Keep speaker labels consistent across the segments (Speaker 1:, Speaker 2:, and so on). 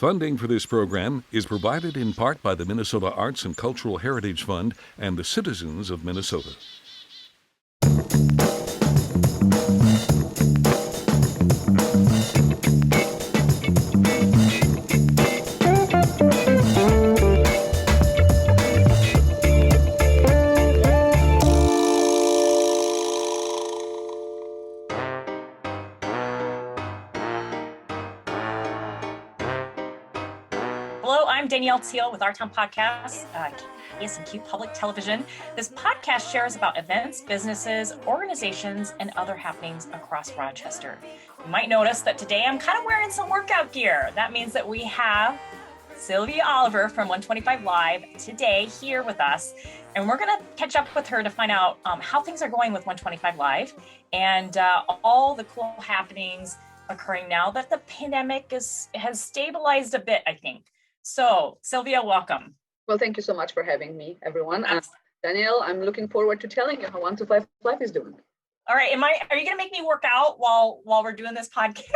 Speaker 1: Funding for this program is provided in part by the Minnesota Arts and Cultural Heritage Fund and the citizens of Minnesota.
Speaker 2: I'm Danielle with Our Town Podcast, KSMQ Public Television. This podcast shares about events, businesses, organizations, and other happenings across Rochester. You might notice that today I'm kind of wearing some workout gear. That means that we have Sylwia Oliver from 125 Live today here with us, and we're going to catch up with her to find out how things are going with 125 Live and all the cool happenings occurring now that the pandemic has stabilized a bit, I think. So, Sylwia, welcome.
Speaker 3: Well, thank you so much for having me, everyone. Danielle, I'm looking forward to telling you how 125 Live is doing.
Speaker 2: All right. Are you going to make me work out while we're doing this podcast?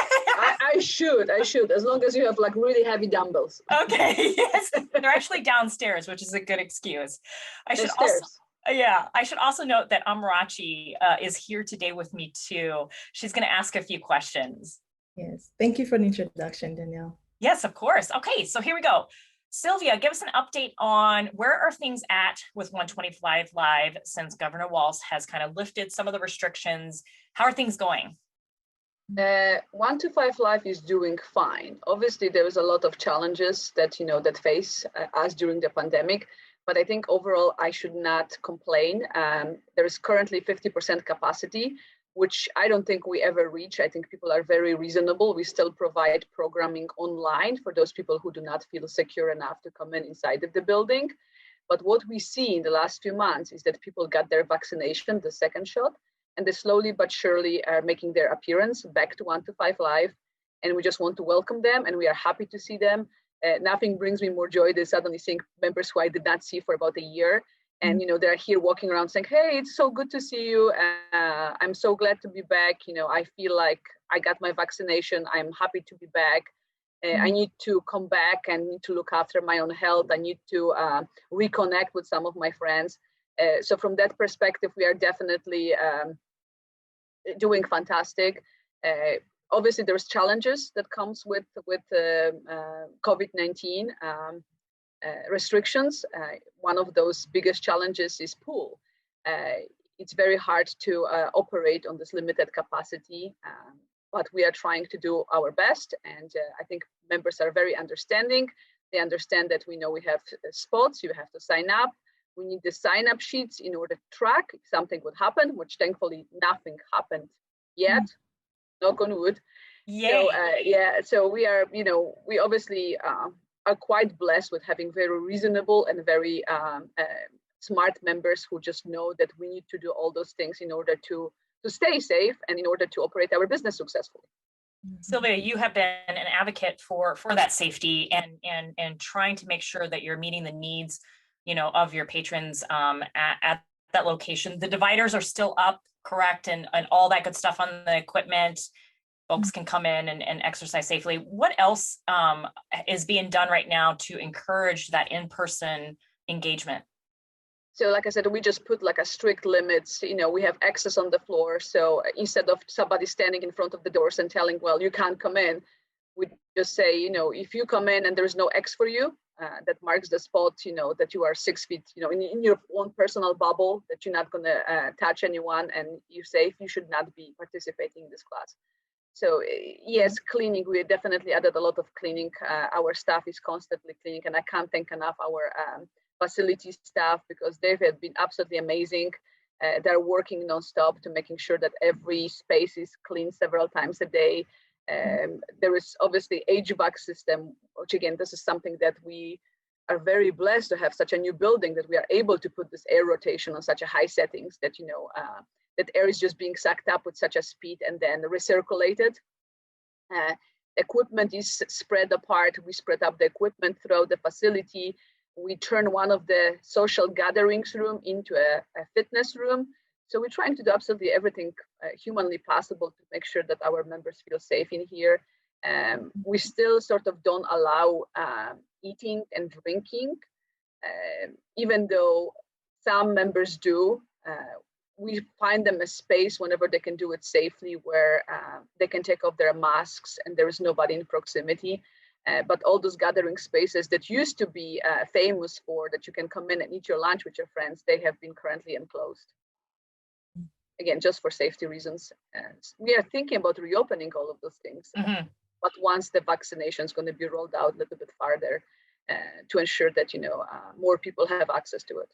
Speaker 3: I should, as long as you have like really heavy dumbbells.
Speaker 2: Okay. Yes. They're actually downstairs, which is a good excuse. I should also note that Amarachi is here today with me too. She's going to ask a few questions.
Speaker 4: Yes. Thank you for the introduction, Danielle.
Speaker 2: Yes, of course. Okay, so here we go. Sylwia, give us an update on where are things at with 125 Live since Governor Walz has kind of lifted some of the restrictions. How are things going?
Speaker 3: 125 Live is doing fine. Obviously, there was a lot of challenges that face us during the pandemic, but I think overall I should not complain. There is currently 50% capacity, which I don't think we ever reach. I think people are very reasonable. We still provide programming online for those people who do not feel secure enough to come inside of the building. But what we see in the last few months is that people got their vaccination, the second shot, and they slowly but surely are making their appearance back to 125 Live. And we just want to welcome them, and we are happy to see them. Nothing brings me more joy than suddenly seeing members who I did not see for about a year. And, they're here walking around saying, hey, it's so good to see you. I'm so glad to be back. I feel like I got my vaccination. I'm happy to be back. I need to come back and need to look after my own health. I need to reconnect with some of my friends. So from that perspective, we are definitely doing fantastic. Obviously, there's challenges that comes with COVID-19. Restrictions. One of those biggest challenges is pool. It's very hard to operate on this limited capacity, but we are trying to do our best. And I think members are very understanding. They understand that we have spots, you have to sign up. We need the sign-up sheets in order to track if something would happen, which thankfully nothing happened yet, knock on wood.
Speaker 2: Yay.
Speaker 3: So we are, we obviously are quite blessed with having very reasonable and very smart members who just know that we need to do all those things in order to stay safe and in order to operate our business successfully.
Speaker 2: Sylwia, you have been an advocate for that safety and trying to make sure that you're meeting the needs, of your patrons at that location. The dividers are still up, correct? And all that good stuff on the equipment. Folks can come in and exercise safely. What else is being done right now to encourage that in-person engagement?
Speaker 3: So like I said, we just put like a strict limits, we have access on the floor. So instead of somebody standing in front of the doors and telling, well, you can't come in, we just say, if you come in and there's no X for you, that marks the spot, that you are 6 feet, in your own personal bubble, that you're not going to touch anyone and you're safe, you should not be participating in this class. So yes, cleaning, we definitely added a lot of cleaning. Our staff is constantly cleaning, and I can't thank enough our facility staff because they've been absolutely amazing. They're working nonstop to making sure that every space is cleaned several times a day. There is obviously HVAC system, which again, this is something that we are very blessed to have such a new building that we are able to put this air rotation on such a high settings that, that air is just being sucked up with such a speed and then recirculated. Equipment is spread apart. We spread up the equipment throughout the facility. We turn one of the social gatherings room into a fitness room. So we're trying to do absolutely everything humanly possible to make sure that our members feel safe in here. We still sort of don't allow eating and drinking, even though some members do. We find them a space whenever they can do it safely, where they can take off their masks and there is nobody in proximity. But all those gathering spaces that used to be famous for that you can come in and eat your lunch with your friends, they have been currently enclosed. Again, just for safety reasons. We are thinking about reopening all of those things.
Speaker 2: Mm-hmm.
Speaker 3: But once the vaccination is going to be rolled out a little bit farther to ensure that, more people have access to it.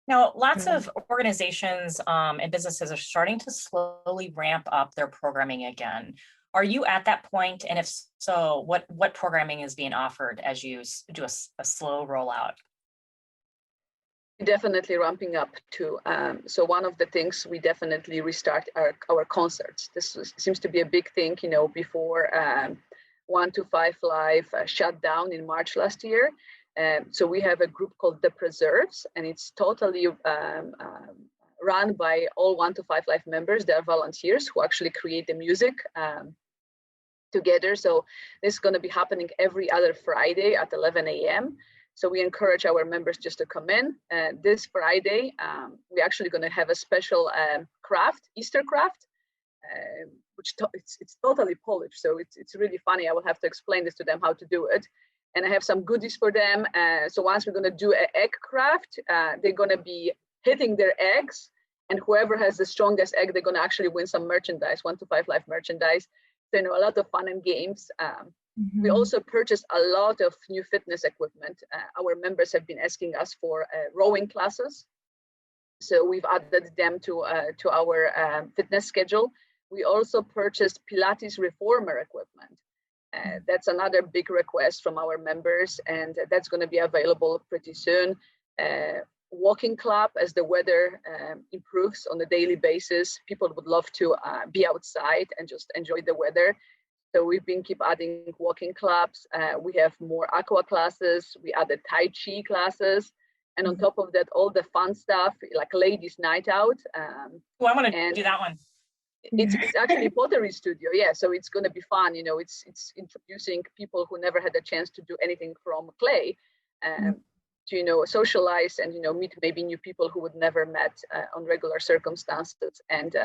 Speaker 2: Now, lots of organizations and businesses are starting to slowly ramp up their programming again. Are you at that point? And if so, what programming is being offered as you do a slow rollout?
Speaker 3: Definitely ramping up too. So one of the things we definitely restart our concerts. Seems to be a big thing, before 1 to 5 Live shut down in March last year. So we have a group called The Preserves, and it's totally run by all 1 to 5 Live members. They are volunteers who actually create the music together. So this is going to be happening every other Friday at 11 a.m. So we encourage our members just to come in. This Friday, we're actually going to have a special craft, Easter craft, which it's totally Polish. So it's really funny. I will have to explain this to them how to do it. And I have some goodies for them. So once we're going to do an egg craft, they're going to be hitting their eggs. And whoever has the strongest egg, they're going to actually win some merchandise, 1 to 5 Live merchandise. So, a lot of fun and games. We also purchased a lot of new fitness equipment. Our members have been asking us for rowing classes. So we've added them to our fitness schedule. We also purchased Pilates reformer equipment. That's another big request from our members, and that's going to be available pretty soon. Walking club, as the weather improves on a daily basis, people would love to be outside and just enjoy the weather. So we've been keep adding walking clubs. We have more aqua classes. We added Tai Chi classes. And on top of that, all the fun stuff, like ladies' night out.
Speaker 2: I want to do that one.
Speaker 3: It's actually pottery studio. Yeah, so it's going to be fun. It's introducing people who never had a chance to do anything from clay to, socialize and, meet maybe new people who would never met on regular circumstances. And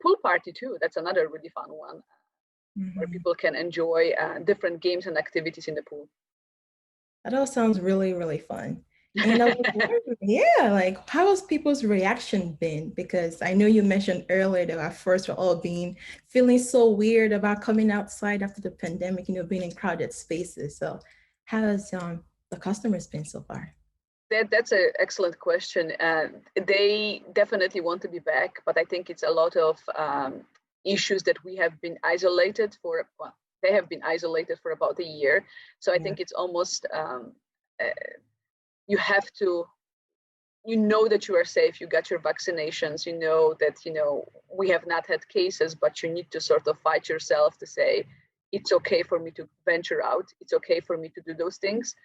Speaker 3: pool party too. That's another really fun one. Where people can enjoy different games and activities in the pool.
Speaker 4: That all sounds really, really fun. And I was wondering, how has people's reaction been? Because I know you mentioned earlier that at first we're all feeling so weird about coming outside after the pandemic, being in crowded spaces. So how has the customers been so far?
Speaker 3: That's an excellent question. They definitely want to be back, but I think it's a lot of issues that we have been isolated for. Well, they have been isolated for about a year. So I think it's almost, you have to, that you are safe, you got your vaccinations, that, we have not had cases, but you need to sort of fight yourself to say, it's okay for me to venture out. It's okay for me to do those things.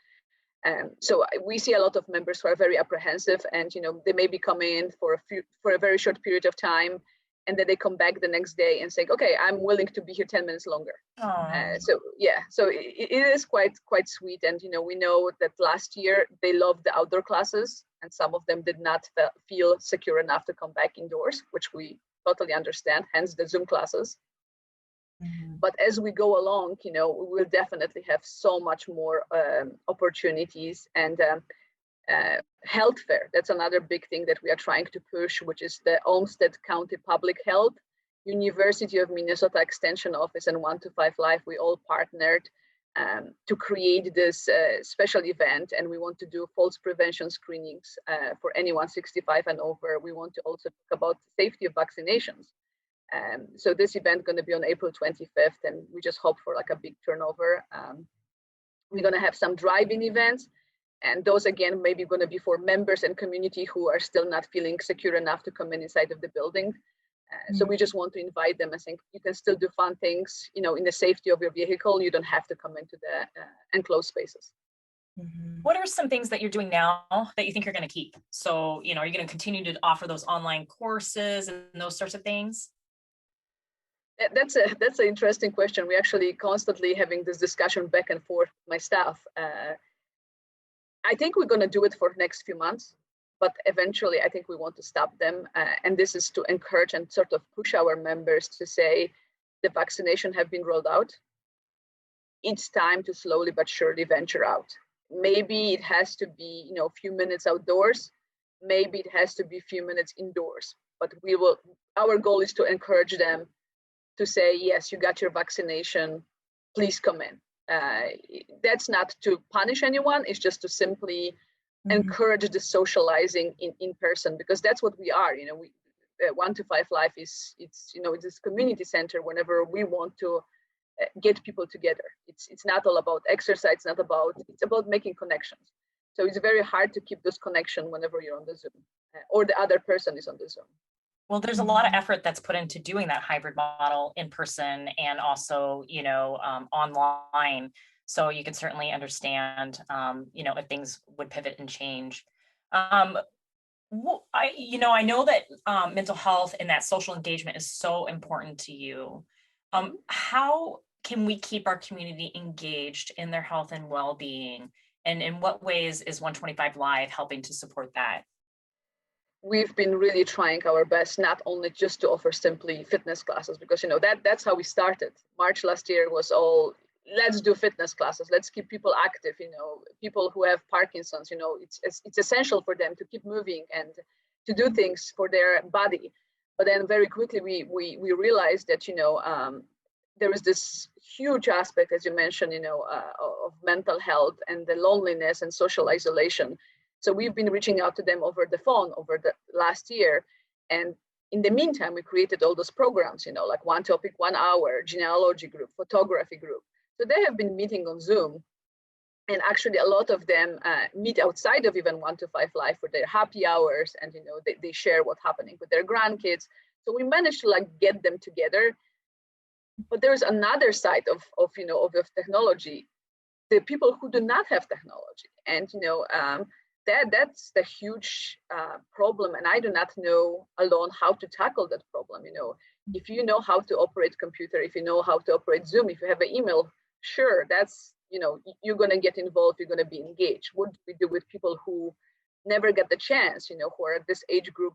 Speaker 3: So we see a lot of members who are very apprehensive, and, they may be coming in for a very short period of time, and then they come back the next day and say, okay, I'm willing to be here 10 minutes longer. So it is quite sweet. And, we know that last year they loved the outdoor classes, and some of them did not feel secure enough to come back indoors, which we totally understand, hence the Zoom classes. But as we go along, we will definitely have so much more opportunities. And health fair, that's another big thing that we are trying to push, which is the Olmsted County Public Health, University of Minnesota Extension Office, and 1 to 5 Live. We all partnered to create this special event, and we want to do false prevention screenings for anyone 65 and over. We want to also talk about the safety of vaccinations. So this event is going to be on April 25th, and we just hope for like a big turnover. We're going to have some drive-in events. And those, again, maybe going to be for members and community who are still not feeling secure enough to come inside of the building. So we just want to invite them and think you can still do fun things, in the safety of your vehicle. You don't have to come into the enclosed spaces.
Speaker 2: What are some things that you're doing now that you think you're going to keep? So, are you going to continue to offer those online courses and those sorts of things?
Speaker 3: That's an interesting question. We actually constantly having this discussion back and forth with my staff. I think we're going to do it for the next few months, but eventually I think we want to stop them. And this is to encourage and sort of push our members to say the vaccination have been rolled out. It's time to slowly but surely venture out. Maybe it has to be, a few minutes outdoors. Maybe it has to be a few minutes indoors, but our goal is to encourage them to say, yes, you got your vaccination, please come in. That's not to punish anyone, it's just to simply encourage the socializing in person, because that's what we are. We 1 to 5 Life it's this community center whenever we want to get people together. It's not all about exercise, it's about making connections. So it's very hard to keep this connection whenever you're on the Zoom or the other person is on the Zoom.
Speaker 2: Well, there's a lot of effort that's put into doing that hybrid model in person and also, online. So you can certainly understand, if things would pivot and change. I know that mental health and that social engagement is so important to you. How can we keep our community engaged in their health and well-being? And in what ways is 125 Live helping to support that?
Speaker 3: We've been really trying our best, not only just to offer simply fitness classes, because that's how we started. March last year was all, let's do fitness classes, let's keep people active. People who have Parkinson's, it's essential for them to keep moving and to do things for their body. But then very quickly we realized that there is this huge aspect, as you mentioned, of mental health and the loneliness and social isolation. So we've been reaching out to them over the phone over the last year. And in the meantime, we created all those programs, like One Topic, 1 Hour, genealogy group, photography group. So they have been meeting on Zoom. And actually a lot of them meet outside of even 1 to 5 Life for their happy hours. And, they share what's happening with their grandkids. So we managed to get them together. But there's another side of technology, the people who do not have technology. And, that's the huge problem. And I do not know alone how to tackle that problem. If you know how to operate computer, if you know how to operate Zoom, if you have an email, sure, that's, you're going to get involved, you're going to be engaged. What do we do with people who never get the chance, who are this age group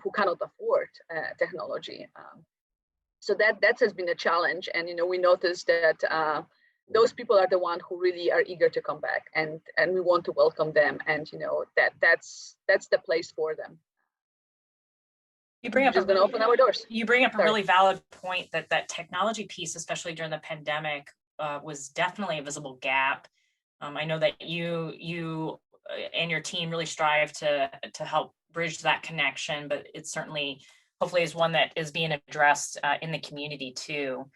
Speaker 3: who cannot afford technology? So that has been a challenge. And, we noticed that those people are the ones who really are eager to come back, and we want to welcome them. And, that's the place for them.
Speaker 2: You bring up
Speaker 3: going to open our doors.
Speaker 2: You bring up a really valid point that technology piece, especially during the pandemic, was definitely a visible gap. I know that you and your team really strive to help bridge that connection, but it certainly, hopefully, is one that is being addressed in the community too.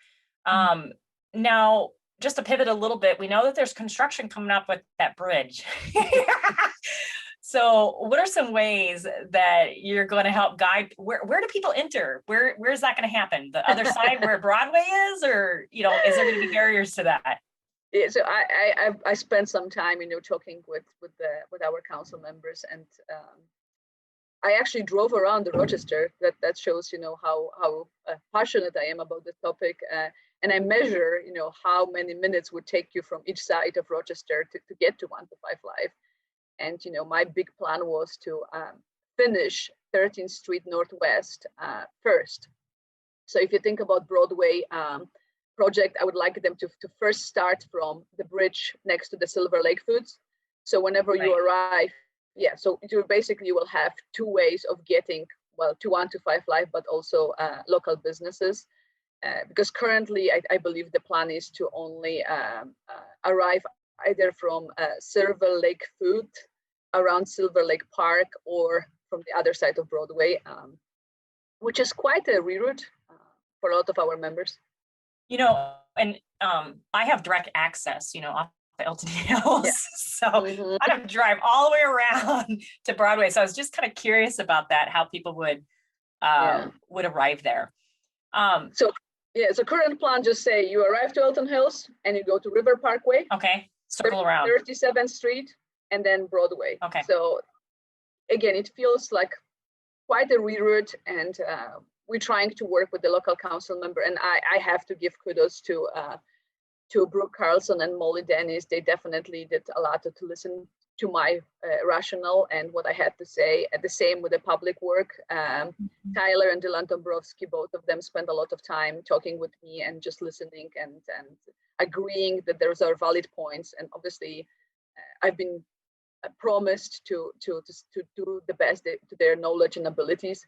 Speaker 2: Now, just to pivot a little bit, we know that there's construction coming up with that bridge. So what are some ways that you're going to help guide, where do people enter? Where is that going to happen? The other side where Broadway is, or, is there going to be barriers to that?
Speaker 3: Yeah, so I spent some time, talking with our council members, and I actually drove around the Rochester. That shows, how passionate I am about the topic. And I measure, how many minutes would take you from each side of Rochester to get to 1 to 5 Live. And, my big plan was to finish 13th Street Northwest first. So if you think about Broadway project, I would like them to first start from the bridge next to the Silver Lake Foods. So whenever you arrive, so you will have 2 ways of getting, to 1 to 5 Live, but also local businesses. Because currently, I believe the plan is to only arrive either from Silver Lake Food around Silver Lake Park, or from the other side of Broadway, which is quite a reroute for a lot of our members.
Speaker 2: And I have direct access, off the Elton Hills. Yeah. So I have to drive all the way around to Broadway. So I was just kind of curious about that, how people would arrive there.
Speaker 3: So current plan, just say you arrive to Elton Hills and you go to River Parkway.
Speaker 2: Okay, circle around.
Speaker 3: 37th Street and then Broadway.
Speaker 2: Okay.
Speaker 3: So again, it feels like quite a reroute, and we're trying to work with the local council member. And I have to give kudos to Brooke Carlson and Molly Dennis. They definitely did a lot to listen to my rationale and what I had to say. And the same with the public work. Tyler and Dylan Dombrowski, both of them spent a lot of time talking with me and just listening and agreeing that those are valid points. And obviously, I've been promised to do the best to their knowledge and abilities.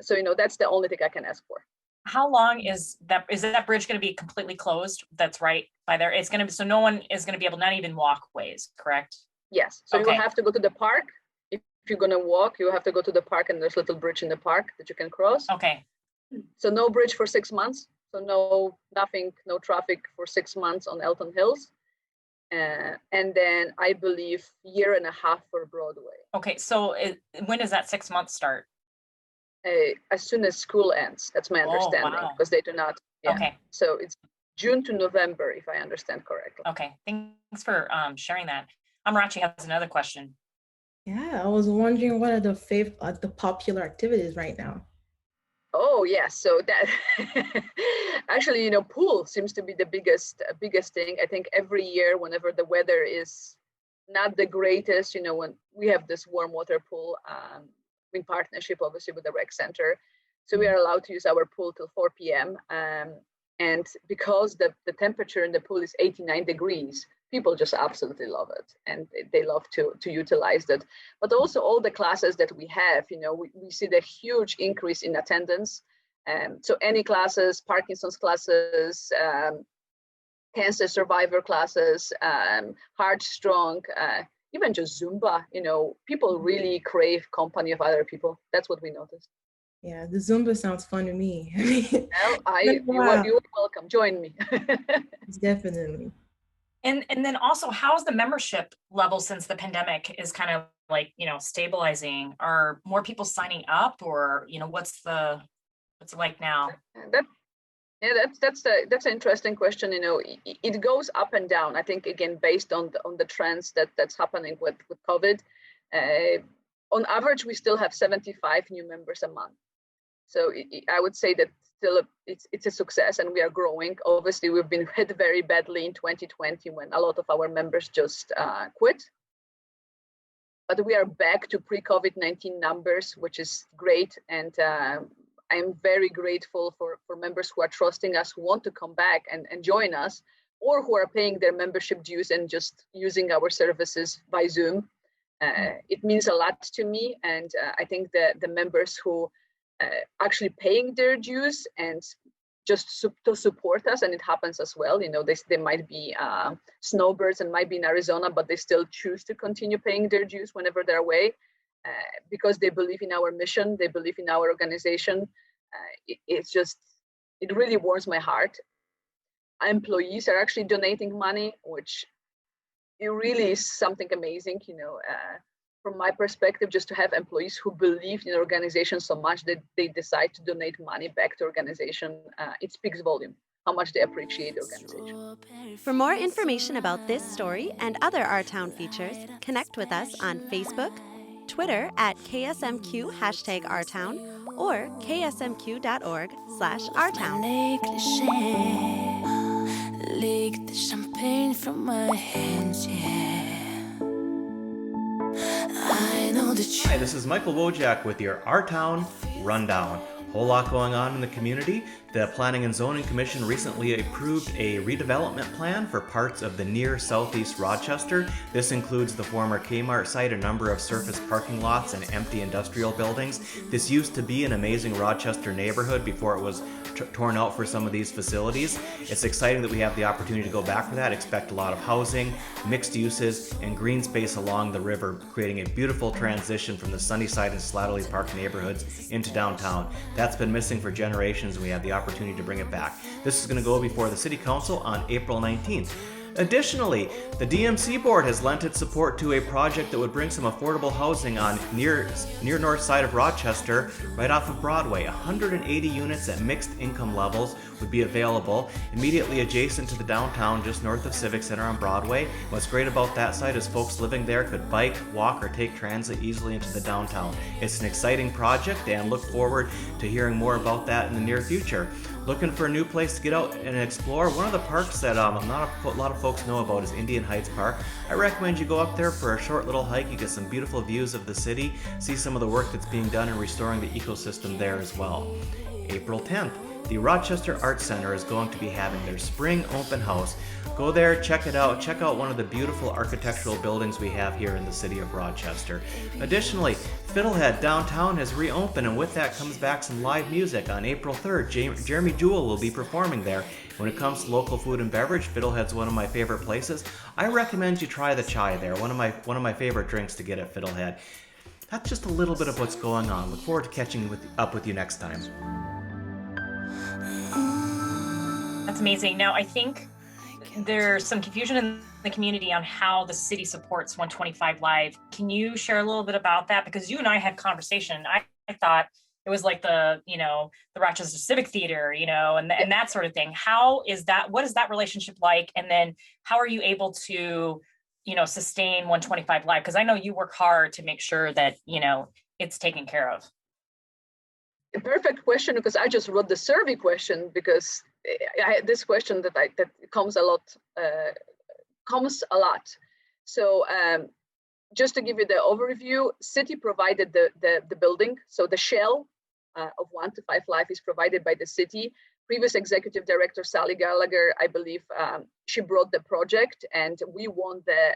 Speaker 3: So, that's the only thing I can ask for.
Speaker 2: How long is that bridge going to be completely closed? That's right by there. It's going to be, so no one is going to be able, not even walkways, correct?
Speaker 3: Yes. So
Speaker 2: Okay.
Speaker 3: you have to go to the park. If you're going to walk, you have to go to the park, and there's a little bridge in the park that you can cross.
Speaker 2: Okay.
Speaker 3: So no bridge for 6 months. So no traffic for 6 months on Elton Hills. And then I believe 1.5 years for Broadway.
Speaker 2: Okay. So when does that 6 months start?
Speaker 3: As soon as school ends. That's my understanding,
Speaker 2: wow.
Speaker 3: because they do not. Yeah.
Speaker 2: Okay.
Speaker 3: So it's June to November, if I understand correctly.
Speaker 2: Okay. Thanks for sharing that. Rachi has another question.
Speaker 4: Yeah, I was wondering what are the popular activities right now?
Speaker 3: Oh yes, so that actually, pool seems to be the biggest thing. I think every year, whenever the weather is not the greatest, when we have this warm water pool in partnership, obviously, with the rec center, so we are allowed to use our pool till 4 p.m. And because the temperature in the pool is 89 degrees, people just absolutely love it, and they love to utilize that. But also all the classes that we have, we see the huge increase in attendance. So any classes, Parkinson's classes, cancer survivor classes, Heart Strong, even just Zumba, people really crave company of other people. That's what we noticed.
Speaker 4: Yeah, the Zumba sounds fun to me.
Speaker 3: Well, you're welcome. Join me.
Speaker 4: Definitely.
Speaker 2: And then also, how's the membership level since the pandemic is kind of like, stabilizing? Are more people signing up, or, what's it like now?
Speaker 3: That's an interesting question. It goes up and down. I think, again, based on the trends that's happening with COVID. On average, we still have 75 new members a month. So I would say that still it's a success, and we are growing. Obviously, we've been hit very badly in 2020 when a lot of our members just quit. But we are back to pre-COVID-19 numbers, which is great. And I'm very grateful for members who are trusting us, who want to come back and join us, or who are paying their membership dues and just using our services by Zoom. It means a lot to me. And I think that the members who actually paying their dues and just to support us, and it happens as well. They might be snowbirds and might be in Arizona, but they still choose to continue paying their dues whenever they're away because they believe in our mission, they believe in our organization. It really warms my heart. Our employees are actually donating money, which it really is something amazing. From my perspective, just to have employees who believe in the organization so much that they decide to donate money back to organization, it speaks volume how much they appreciate the organization.
Speaker 5: For more information about this story and other Our Town features, connect with us on Facebook, Twitter at KSMQ #OurTown, or ksmq.org/OurTown.
Speaker 6: Hi, this is Michael Wojak with your Our Town Rundown. A whole lot going on in the community. The Planning and Zoning Commission recently approved a redevelopment plan for parts of the near southeast Rochester. This includes the former Kmart site, a number of surface parking lots, and empty industrial buildings. This used to be an amazing Rochester neighborhood before it was torn out for some of these facilities. It's exciting that we have the opportunity to go back for that. Expect a lot of housing, mixed uses, and green space along the river, creating a beautiful transition from the Sunnyside and Slattery Park neighborhoods into downtown. That's been missing for generations, and we have the opportunity to bring it back. This is going to go before the City Council on April 19th. Additionally, the DMC board has lent its support to a project that would bring some affordable housing on near north side of Rochester, right off of Broadway. 180 units at mixed income levels would be available immediately adjacent to the downtown, just north of Civic Center on Broadway. What's great about that site is folks living there could bike, walk, or take transit easily into the downtown. It's an exciting project and look forward to hearing more about that in the near future. Looking for a new place to get out and explore? One of the parks that not a lot of folks know about is Indian Heights Park. I recommend you go up there for a short little hike. You get some beautiful views of the city, see some of the work that's being done in restoring the ecosystem there as well. April 10th, the Rochester Arts Center is going to be having their spring open house. Go there, check it out. Check out one of the beautiful architectural buildings we have here in the city of Rochester. Additionally, Fiddlehead downtown has reopened, and with that comes back some live music. On April 3rd, Jeremy Jewell will be performing there. When it comes to local food and beverage, Fiddlehead's one of my favorite places. I recommend you try the chai there, one of my favorite drinks to get at Fiddlehead. That's just a little bit of what's going on. Look forward to catching up with you next time.
Speaker 2: That's amazing. Now, I think there's some confusion in the community on how the city supports 125 Live. Can you share a little bit about that? Because you and I had conversation. I thought it was like the Rochester Civic Theater, and that sort of thing. How is that? What is that relationship like? And then how are you able to, sustain 125 Live? Because I know you work hard to make sure that, it's taken care of.
Speaker 3: A perfect question, because I just wrote the survey question, because I had this question that comes a lot. So just to give you the overview, city provided the building. So the shell of 125 Live is provided by the city. Previous executive director Sally Gallagher, I believe, she brought the project, and we won the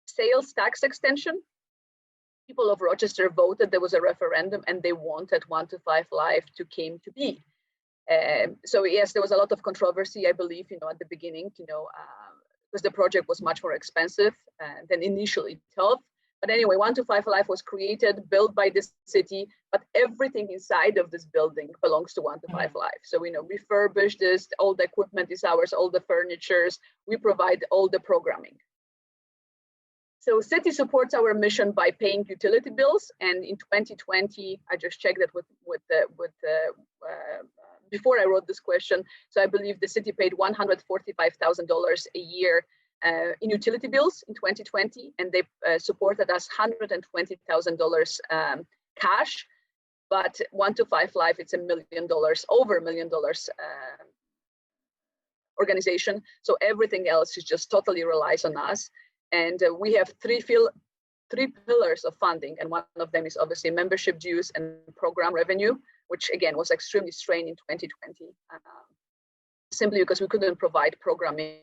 Speaker 3: sales tax extension. People of Rochester voted. There was a referendum, and they wanted 125 Live to came to be. So yes, there was a lot of controversy, I believe, at the beginning, because the project was much more expensive than initially thought. But anyway, 125 Live was created, built by the city, but everything inside of this building belongs to 125 Live. So we refurbished this, all the equipment is ours, all the furnitures, we provide all the programming. So city supports our mission by paying utility bills, and in 2020, I just checked that before I wrote this question. So I believe the city paid $145,000 a year in utility bills in 2020, and they supported us $120,000 cash. But 125 Live, it's $1 million, over $1 million organization. So everything else is just totally relies on us. And we have three pillars of funding, and one of them is obviously membership dues and program revenue, which again was extremely strained in 2020, simply because we couldn't provide programming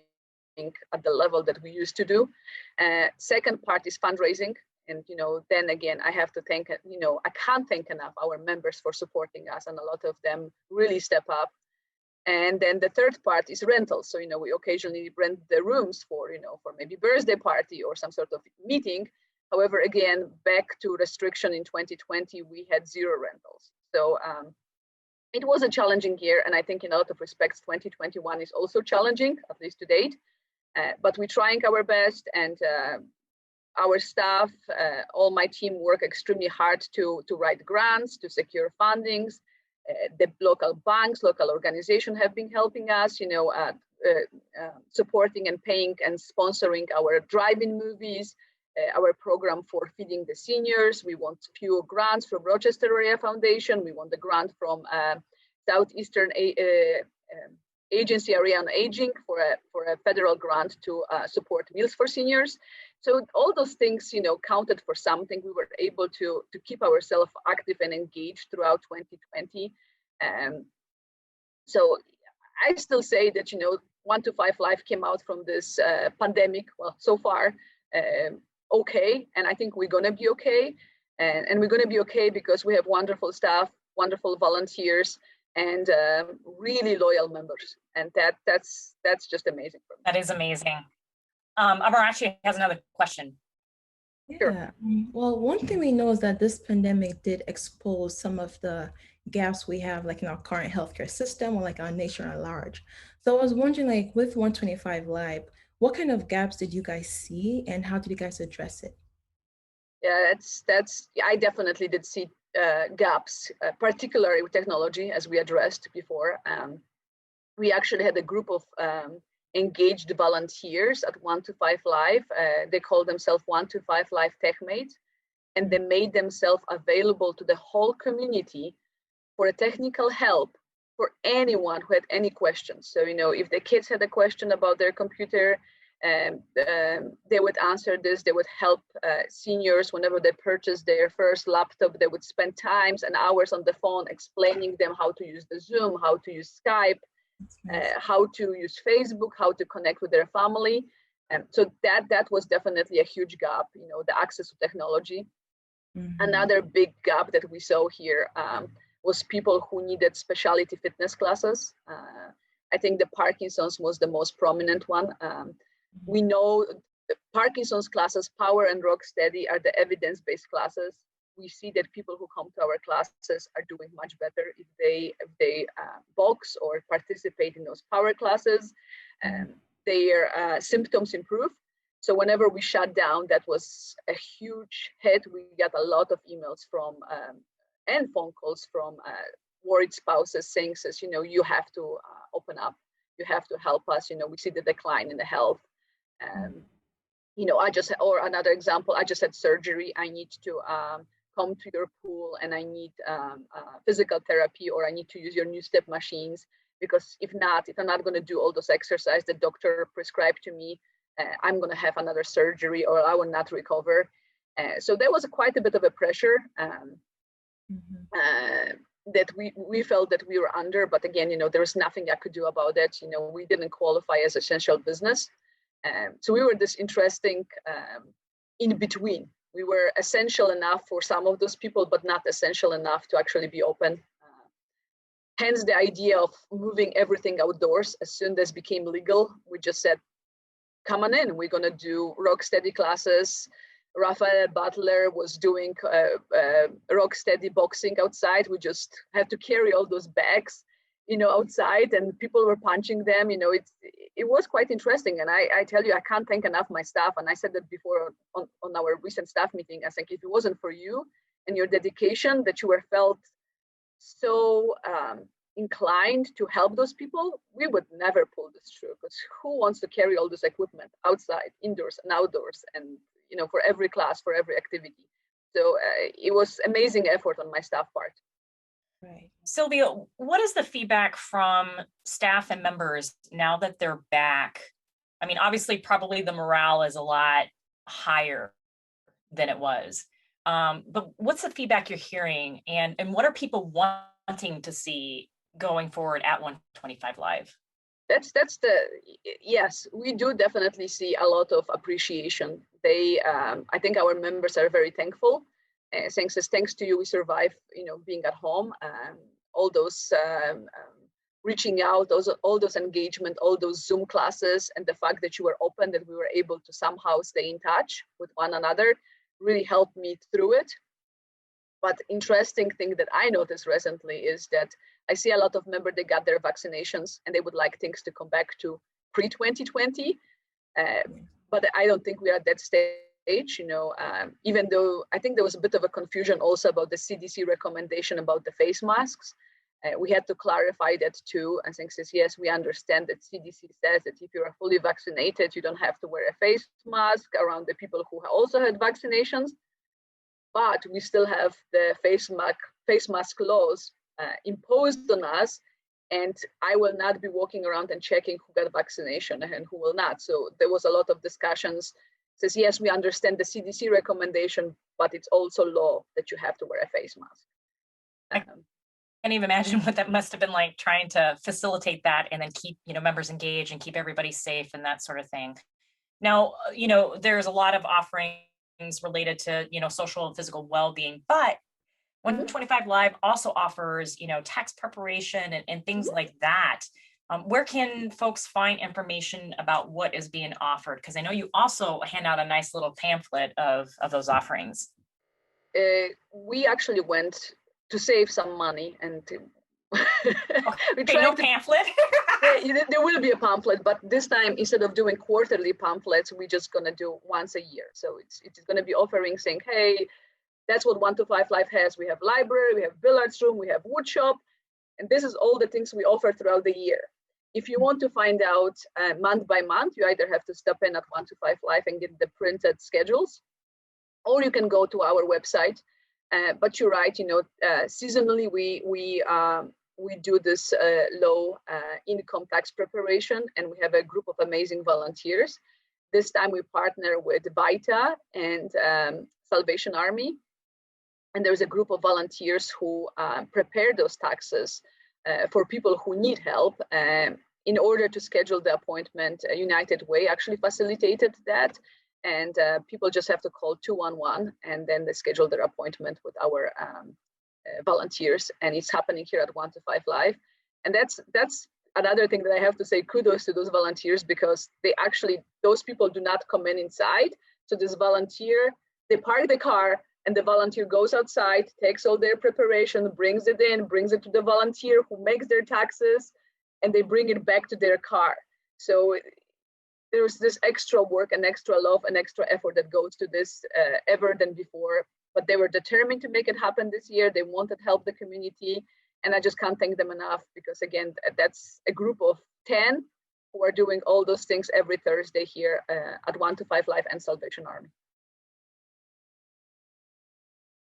Speaker 3: at the level that we used to do. Second part is fundraising, and then again I have to thank, I can't thank enough our members for supporting us, and a lot of them really step up. And then the third part is rentals. So, we occasionally rent the rooms for maybe birthday party or some sort of meeting. However, again, back to restriction in 2020, we had 0 rentals. So it was a challenging year. And I think in a lot of respects, 2021 is also challenging, at least to date. But we're trying our best, and our staff, all my team work extremely hard to write grants, to secure fundings. The local banks, local organizations have been helping us, supporting and paying and sponsoring our drive-in movies, our program for feeding the seniors. We want few grants from Rochester Area Foundation. We want the grant from Southeastern Agency Area on Aging for a federal grant to support meals for seniors. So all those things, counted for something. We were able to keep ourselves active and engaged throughout 2020. So I still say that, 125 Live came out from this pandemic, well, so far, okay. And I think we're going to be okay. And we're going to be okay because we have wonderful staff, wonderful volunteers, and really loyal members. And that's just amazing for me.
Speaker 2: That is amazing. Amar actually has another question.
Speaker 4: Yeah.
Speaker 3: Sure.
Speaker 4: Well, one thing we know is that this pandemic did expose some of the gaps we have, like in our current healthcare system or like our nation at large. So I was wondering, like with 125 Live, What kind of gaps did you guys see, and how did you guys address it?
Speaker 3: Yeah, I definitely did see gaps, particularly with technology, as we addressed before. We actually had a group of engaged volunteers at 125 Live. They called themselves 125 Live TechMates, and they made themselves available to the whole community for a technical help for anyone who had any questions. So, if the kids had a question about their computer, they would answer this. They would help seniors whenever they purchased their first laptop. They would spend times and hours on the phone explaining them how to use the Zoom, how to use Skype, how to use Facebook, how to connect with their family. So that was definitely a huge gap, the access to technology. Mm-hmm. Another big gap that we saw here was people who needed specialty fitness classes. I think the Parkinson's was the most prominent one. We know the Parkinson's classes, Power and Rocksteady, are the evidence-based classes. We see that people who come to our classes are doing much better if they box or participate in those power classes. Their symptoms improve. So whenever we shut down, that was a huge hit. We got a lot of emails from and phone calls from worried spouses saying, you have to open up. You have to help us. We see the decline in the health. Or another example, I just had surgery. I need to come to your pool, and I need physical therapy, or I need to use your new step machines, because if I'm not going to do all those exercises the doctor prescribed to me, I'm going to have another surgery, or I will not recover. So there was quite a bit of a pressure that we felt that we were under. But again, there was nothing I could do about it. We didn't qualify as essential business. So we were this interesting in between. We were essential enough for some of those people, but not essential enough to actually be open. Hence the idea of moving everything outdoors. As soon as it became legal, we just said, come on in, we're gonna do Rocksteady classes. Raphael Butler was doing Rocksteady boxing outside. We just had to carry all those bags, outside, and people were punching them. It was quite interesting. And I tell you, I can't thank enough my staff. And I said that before on our recent staff meeting. I think if it wasn't for you and your dedication, that you were felt so inclined to help those people, we would never pull this through. Because who wants to carry all this equipment outside, indoors and outdoors, and for every class, for every activity? So it was amazing effort on my staff part.
Speaker 2: Right. Sylvia, what is the feedback from staff and members now that they're back? I mean, obviously, probably the morale is a lot higher than it was. But what's the feedback you're hearing, and what are people wanting to see going forward at 125 Live? Yes, we do definitely see a lot of appreciation. I think our members are very thankful. Thanks to you, we survive, being at home. All those reaching out, all those engagement, all those Zoom classes, and the fact that you were open, that we were able to somehow stay in touch with one another, really helped me through it. But interesting thing that I noticed recently is that I see a lot of members, they got their vaccinations and they would like things to come back to pre-2020. But I don't think we are at that stage, even though I think there was a bit of a confusion also about the CDC recommendation about the face masks. We had to clarify that too. I think says, yes, we understand that CDC says that if you are fully vaccinated, you don't have to wear a face mask around the people who also had vaccinations. But we still have the face mask laws imposed on us, and I will not be walking around and checking who got vaccination and who will not. So there was a lot of discussions. Says, yes, we understand the CDC recommendation, but it's also law that you have to wear a face mask. I can't even imagine what that must have been like, trying to facilitate that and then keep members engaged and keep everybody safe and that sort of thing. Now, there's a lot of offerings related to social and physical well-being, but 125 Live also offers tax preparation and things like that. Where can folks find information about what is being offered? Because I know you also hand out a nice little pamphlet of those offerings.
Speaker 3: We actually went to save some money, and we
Speaker 2: tried no pamphlet.
Speaker 3: There will be a pamphlet, but this time, instead of doing quarterly pamphlets, we're just going to do once a year. So it's going to be offering saying, hey, that's what 1 to 5 Life has. We have library, we have billiards room, we have wood shop. And this is all the things we offer throughout the year. If you want to find out month by month, you either have to step in at 1 to 5 Life and get the printed schedules, or you can go to our website. But you're right, seasonally we do this low income tax preparation, and we have a group of amazing volunteers. This time we partner with VITA and Salvation Army. And there's a group of volunteers who prepare those taxes for people who need help. In order to schedule the appointment, United Way actually facilitated that. And people just have to call 211, and then they schedule their appointment with our volunteers. And it's happening here at 1 to 5 Live. And that's another thing that I have to say, kudos to those volunteers, because those people do not come inside. So this volunteer, they park the car, and the volunteer goes outside, takes all their preparation, brings it to the volunteer who makes their taxes, and they bring it back to their car. So there's this extra work and extra love and extra effort that goes to this ever than before. But they were determined to make it happen this year. They wanted to help the community. And I just can't thank them enough, because again, that's a group of 10 who are doing all those things every Thursday here at 1 to 5 Live and Salvation Army.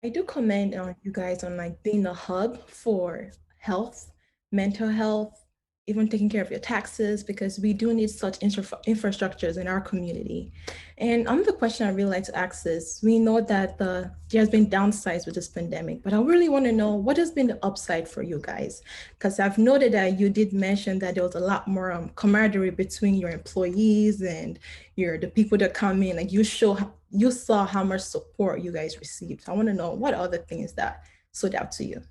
Speaker 4: I do commend on you guys on being a hub for health, mental health, even taking care of your taxes, because we do need such infrastructures in our community. And another question I really like to ask is, we know that there has been downsides with this pandemic, but I really want to know what has been the upside for you guys? Because I've noted that you did mention that there was a lot more camaraderie between your employees and the people that come in. Like you saw how much support you guys received. So I want to know what other things that stood out to you.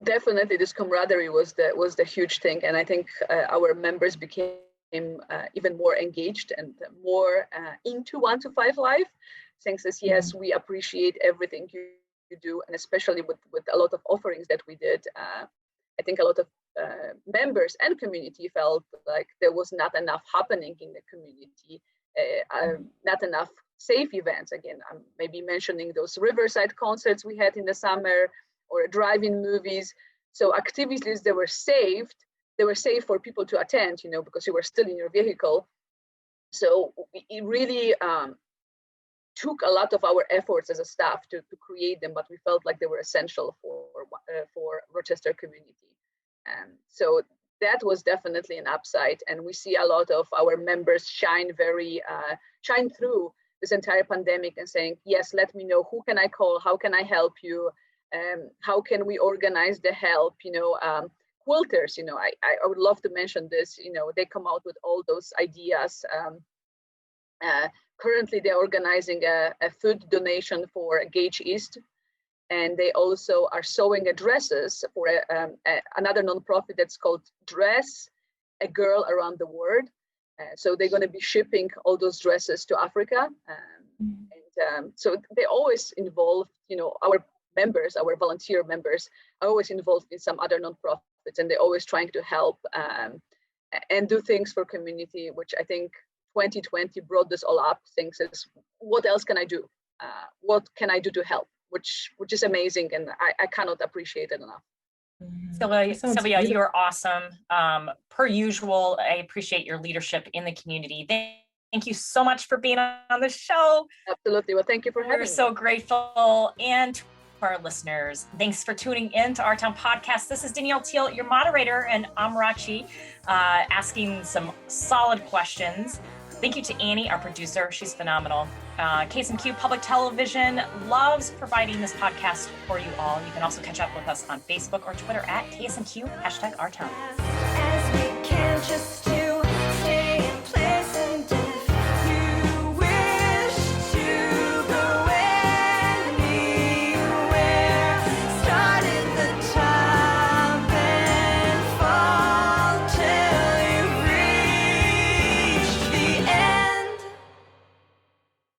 Speaker 3: Definitely, this camaraderie was the huge thing, and I think our members became even more engaged and more into 1 to 5 Live, saying says, yes, we appreciate everything you do, and especially with a lot of offerings that we did. I think a lot of members and community felt like there was not enough happening in the community, not enough safe events. Again, I'm maybe mentioning those Riverside concerts we had in the summer, or drive-in movies. So activities that were safe for people to attend, because you were still in your vehicle. So it really took a lot of our efforts as a staff to create them, but we felt like they were essential for Rochester community. So that was definitely an upside. And we see a lot of our members shine through this entire pandemic and saying, yes, let me know, who can I call? How can I help you? How can we organize the help? Quilters, I would love to mention this. They come out with all those ideas. Currently, they're organizing a food donation for Gage East, and they also are sewing dresses for another nonprofit that's called Dress a Girl Around the World. So they're going to be shipping all those dresses to Africa, and so they always involve, our volunteer members are always involved in some other nonprofits, and they're always trying to help and do things for community, which I think 2020 brought this all up. Things is, what else can I do? What can I do to help? Which is amazing, and I cannot appreciate it enough.
Speaker 2: Sylwia, you're awesome. Per usual, I appreciate your leadership in the community. Thank you so much for being on the show.
Speaker 3: Absolutely. Well, thank you for having me.
Speaker 2: We're so grateful. And for our listeners, thanks for tuning in to Our Town Podcast. This is Danielle Teal, your moderator, and Amarachi, asking some solid questions. Thank you to Annie, our producer. She's phenomenal. KSMQ Public Television loves providing this podcast for you all. You can also catch up with us on Facebook or Twitter at KSMQ #OurTown.